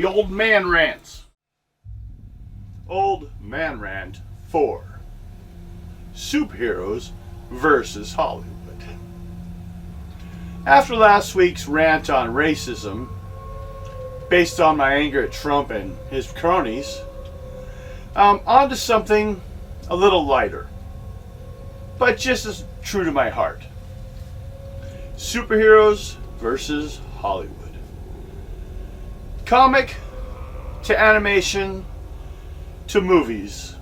old man rants. Old Man Rant 4. Superheroes versus Hollywood. After last week's rant on racism, based on my anger at Trump and his cronies, on to something a little lighter, but just as true to my heart. Superheroes versus Hollywood. Comic to animation to movies.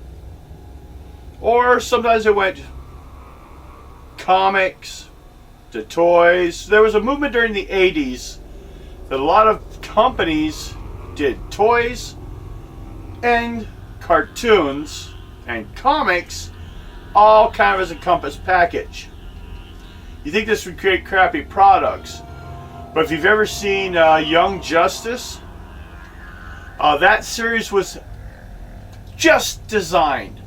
Or sometimes it went comics to toys. There was a movement during the 80s that a lot of companies did toys and cartoons and comics all kind of as a compass package. You think this would create crappy products, but if you've ever seen Young Justice, that series was just designed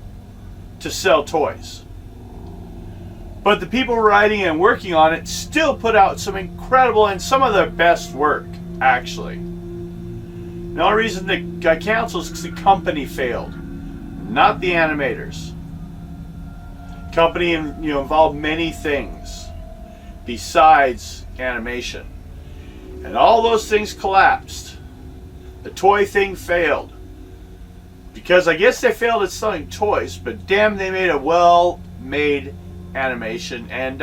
to sell toys. But the people writing and working on it still put out some incredible and some of their best work, actually. The only reason they got canceled is because the company failed, not the animators. Company involved many things besides animation. And all those things collapsed. The toy thing failed. Because I guess they failed at selling toys, but damn, they made a well-made animation. And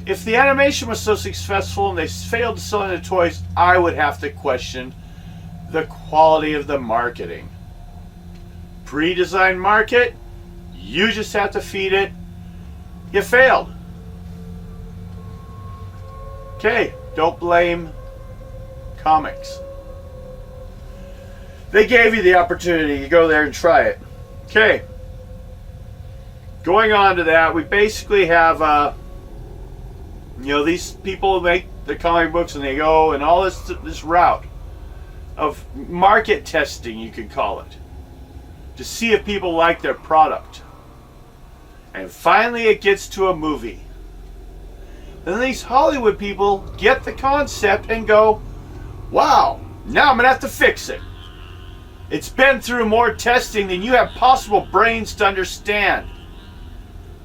if the animation was so successful and they failed to sell the toys, I would have to question the quality of the marketing. Pre-designed market, you just have to feed it. You failed. Okay, don't blame comics. They gave you the opportunity. You go there and try it. Okay. Going on to that, we basically have, these people make the comic books and they go and all this route of market testing, you could call it, to see if people like their product. And finally it gets to a movie. And these Hollywood people get the concept and go, wow, now I'm going to have to fix it. It's been through more testing than you have possible brains to understand.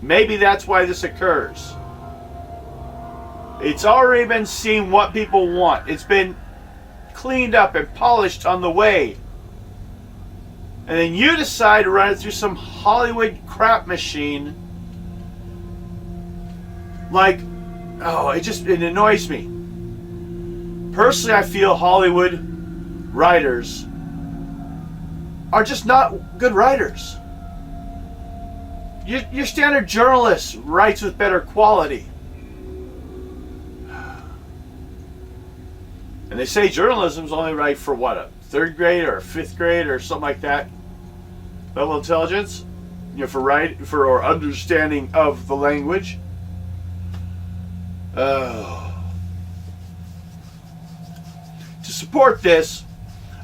Maybe that's why this occurs. It's already been seen what people want. It's been cleaned up and polished on the way. And then you decide to run it through some Hollywood crap machine. Like, it annoys me. Personally, I feel Hollywood writers are just not good writers. Your standard journalist writes with better quality. And they say journalism's only right for what, a third grade or a fifth grade or something like that level of intelligence, for understanding of the language. To support this,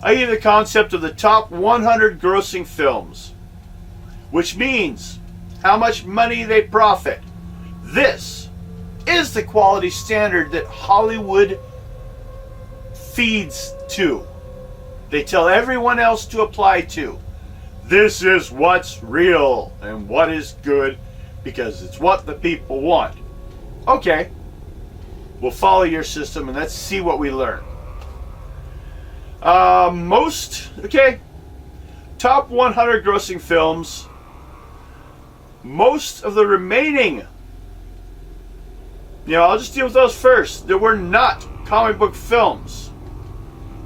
I give the concept of the top 100 grossing films, which means how much money they profit. This is the quality standard that Hollywood feeds to. They tell everyone else to apply to. This is what's real and what is good because it's what the people want. Okay, we'll follow your system and let's see what we learn. Top 100 grossing films. Most of the remaining, I'll just deal with those first. There were not comic book films.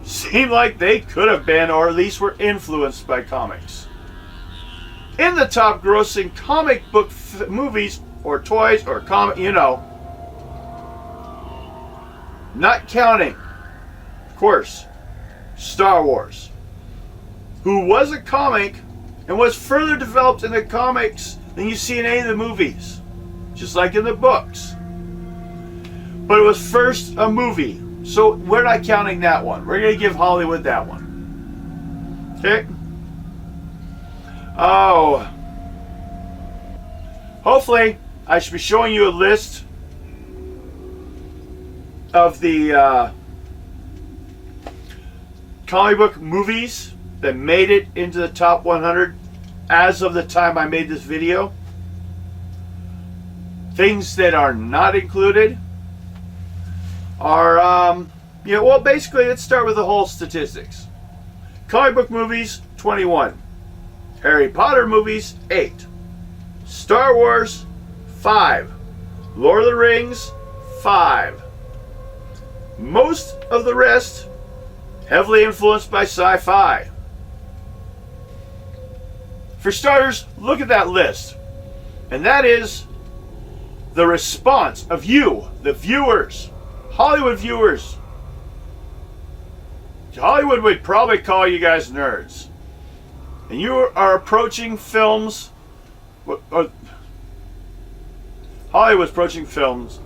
Seemed like they could have been, or at least were influenced by comics. In the top grossing comic book movies, or toys, or not counting, of course, Star Wars, who was a comic and was further developed in the comics than you see in any of the movies, just like in the books. But it was first a movie, so we're not counting that one. We're going to give Hollywood that one. Okay? Hopefully, I should be showing you a list of the comic book movies that made it into the top 100 as of the time I made this video. Things that are not included are, well, basically, let's start with the whole statistics. Comic book movies, 21. Harry Potter movies, 8. Star Wars, 5. Lord of the Rings, 5. Most of the rest heavily influenced by sci-fi. For starters, look at that list. And that is the response of you, the viewers, Hollywood viewers. Hollywood would probably call you guys nerds. And you are approaching films, Hollywood's approaching films,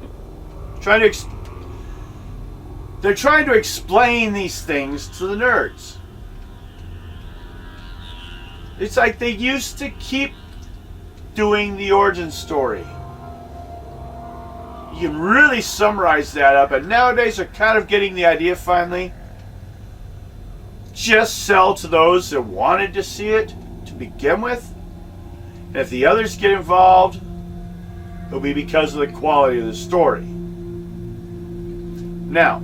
they're trying to explain these things to the nerds. It's like they used to keep doing the origin story. You can really summarize that up, and nowadays they're kind of getting the idea finally. Just sell to those that wanted to see it to begin with. And if the others get involved, it'll be because of the quality of the story. Now,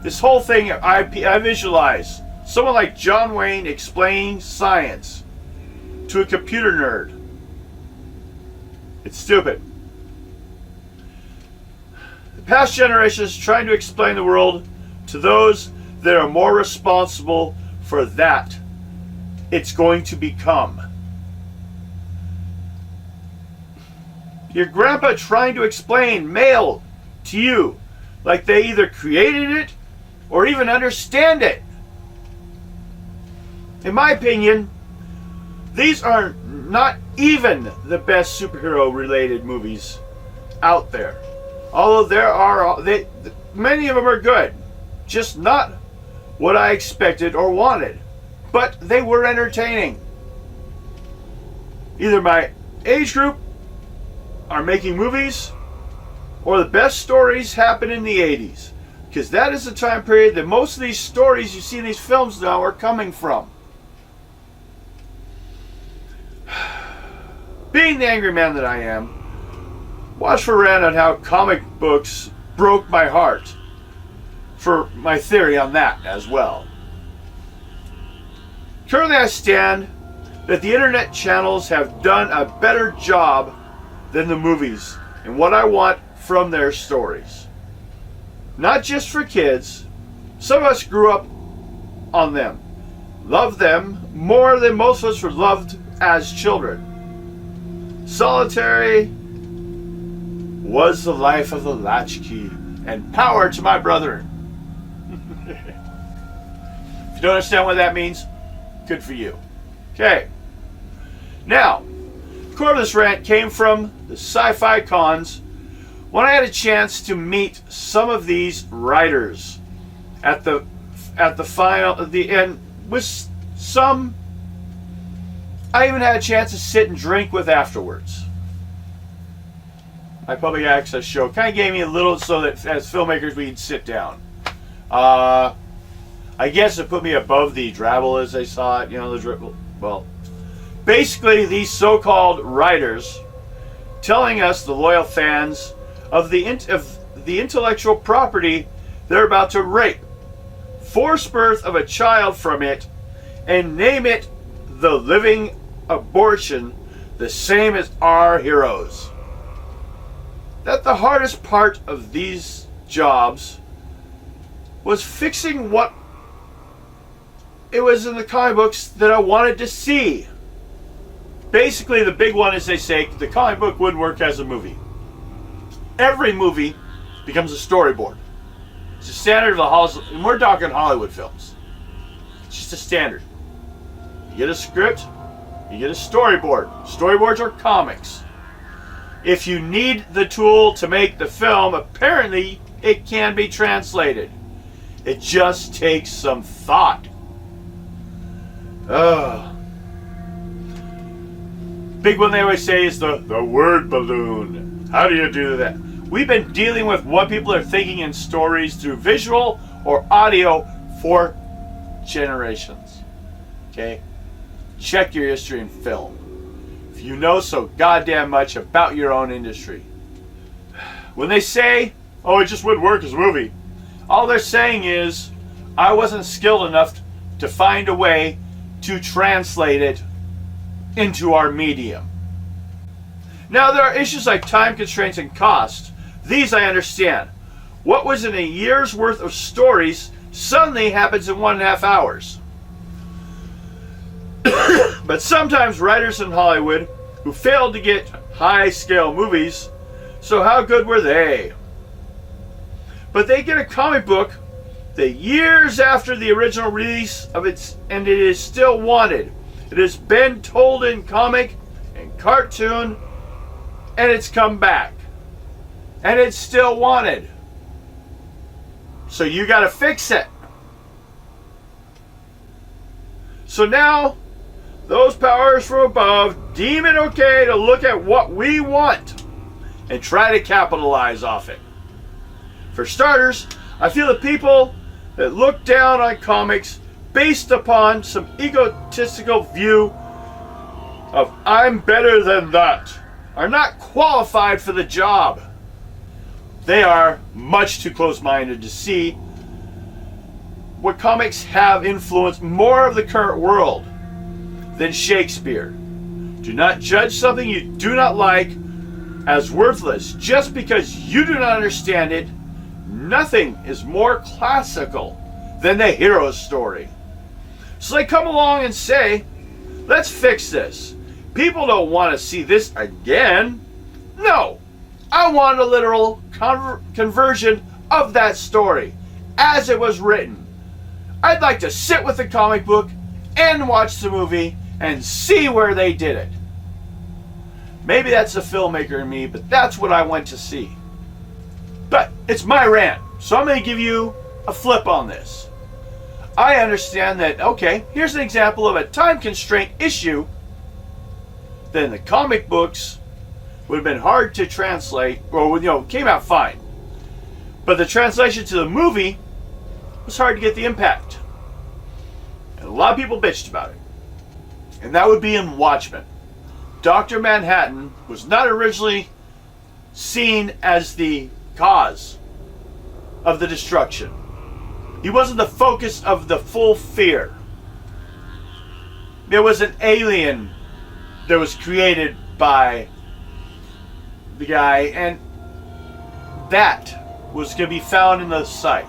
this whole thing, I visualize someone like John Wayne explaining science to a computer nerd. It's stupid. The past generations trying to explain the world to those that are more responsible for that it's going to become. Your grandpa trying to explain mail to you like they either created it or even understand it. In my opinion, these are not even the best superhero related movies out there. Although many of them are good, just not what I expected or wanted, but they were entertaining. Either my age group are making movies, or the best stories happen in the 80s, because that is the time period that most of these stories you see in these films now are coming from. Being the angry man that I am, watch for rant on how comic books broke my heart, for my theory on that as well. Currently I stand that the internet channels have done a better job than the movies and what I want from their stories. Not just for kids. Some of us grew up on them. Loved them more than most of us were loved as children. Solitary was the life of the latchkey, and power to my brethren. If you don't understand what that means, good for you. Okay. Now, the core of this rant came from the sci-fi cons when I had a chance to meet some of these writers at the end with some I even had a chance to sit and drink with afterwards. My public access show kind of gave me a little so that as filmmakers we could sit down. I guess it put me above the drabble as I saw it, well, basically these so-called writers telling us, the loyal fans, of the intellectual property they're about to rape, force birth of a child from it, and name it the living abortion, the same as our heroes. That the hardest part of these jobs was fixing what it was in the comic books that I wanted to see. Basically, the big one is they say the comic book wouldn't work as a movie. Every movie becomes a storyboard. It's a standard of the Hollywood, and we're talking Hollywood films. It's just a standard. You get a script, you get a storyboard. Storyboards are comics. If you need the tool to make the film, apparently it can be translated. It just takes some thought. Big one they always say is the word balloon. How do you do that? We've been dealing with what people are thinking in stories through visual or audio for generations. Okay? Check your history in film. If you know so goddamn much about your own industry. When they say, oh, it just wouldn't work as a movie, all they're saying is, I wasn't skilled enough to find a way to translate it into our medium. Now, there are issues like time constraints and cost. These I understand. What was in a year's worth of stories suddenly happens in 1.5 hours. But sometimes writers in Hollywood who failed to get high-scale movies, so how good were they? But they get a comic book that years after the original release of its, and it is still wanted. It has been told in comic and cartoon, and it's come back. And it's still wanted. So you got to fix it. So now, those powers from above deem it okay to look at what we want and try to capitalize off it. For starters, I feel the people that look down on comics based upon some egotistical view of I'm better than that are not qualified for the job. They are much too close-minded to see what comics have influenced more of the current world than Shakespeare. Do not judge something you do not like as worthless just because you do not understand it. Nothing is more classical than the hero story. So they come along and say, let's fix this. People don't want to see this again. No, I want a literal conversion of that story as it was written. I'd like to sit with the comic book and watch the movie and see where they did it. Maybe that's the filmmaker in me, but that's what I went to see. But it's my rant, so I'm going to give you a flip on this. I understand that, okay, here's an example of a time constraint issue that in the comic books would have been hard to translate, or came out fine. But the translation to the movie was hard to get the impact. And a lot of people bitched about it. And that would be in Watchmen. Dr. Manhattan was not originally seen as the cause of the destruction. He wasn't the focus of the full fear. There was an alien that was created by the guy, and that was going to be found in the site.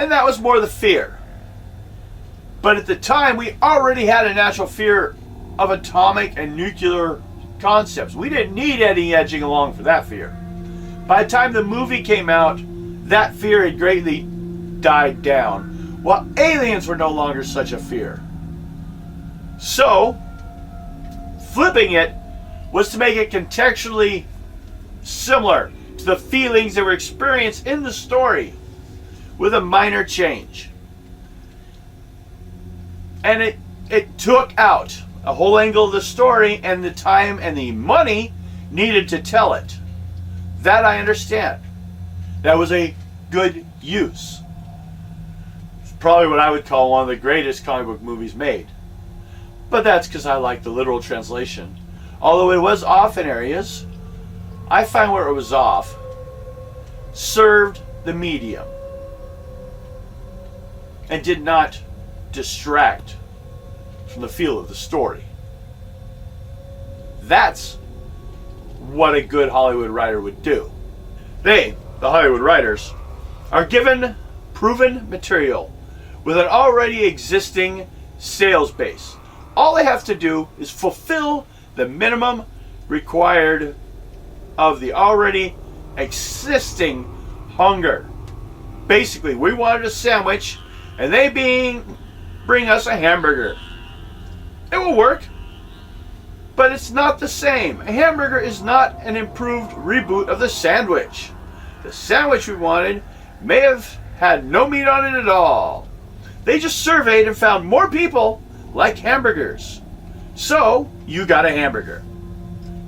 And that was more the fear. But at the time, we already had a natural fear of atomic and nuclear concepts. We didn't need any edging along for that fear. By the time the movie came out, that fear had greatly died down, while aliens were no longer such a fear. So, flipping it was to make it contextually similar to the feelings that were experienced in the story, with a minor change. And it took out a whole angle of the story and the time and the money needed to tell it. That I understand. That was a good use. It's probably what I would call one of the greatest comic book movies made. But that's because I like the literal translation. Although it was off in areas, I find where it was off served the medium and did not distract from the feel of the story. That's what a good Hollywood writer would do. They, the Hollywood writers, are given proven material with an already existing sales base. All they have to do is fulfill the minimum required of the already existing hunger. Basically, we wanted a sandwich, and they bring us a hamburger. It will work, but it's not the same. A hamburger is not an improved reboot of the sandwich. The sandwich we wanted may have had no meat on it at all. They just surveyed and found more people like hamburgers. So, you got a hamburger.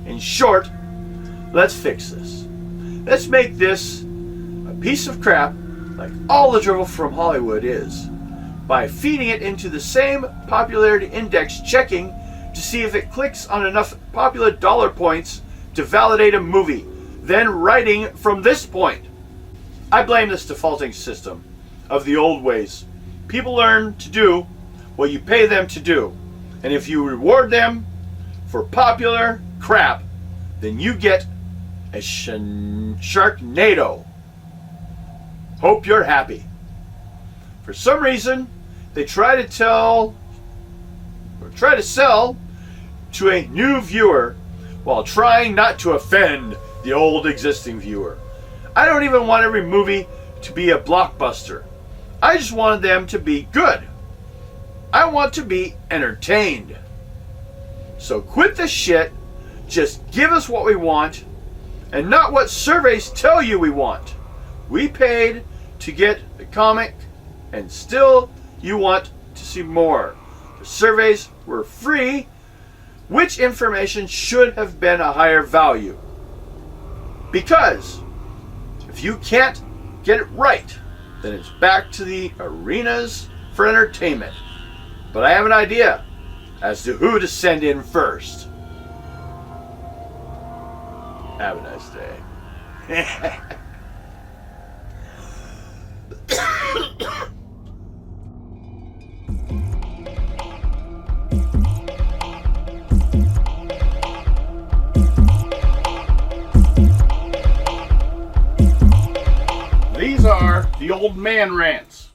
In short, Let's fix this. Let's make this a piece of crap like all the drivel from Hollywood is, by feeding it into the same popularity index, checking to see if it clicks on enough popular dollar points to validate a movie, then writing from this point. I blame this defaulting system of the old ways. People learn to do what you pay them to do, and if you reward them for popular crap, then you get a Sharknado. Hope you're happy. For some reason, they try to sell to a new viewer while trying not to offend the old existing viewer. I don't even want every movie to be a blockbuster. I just wanted them to be good. I want to be entertained. So quit the shit. Just give us what we want and not what surveys tell you we want. We paid to get the comic and still you want to see more. The surveys were free, which information should have been a higher value. Because if you can't get it right, then it's back to the arenas for entertainment. But I have an idea as to who to send in first. Have a nice day. These are the old man rants.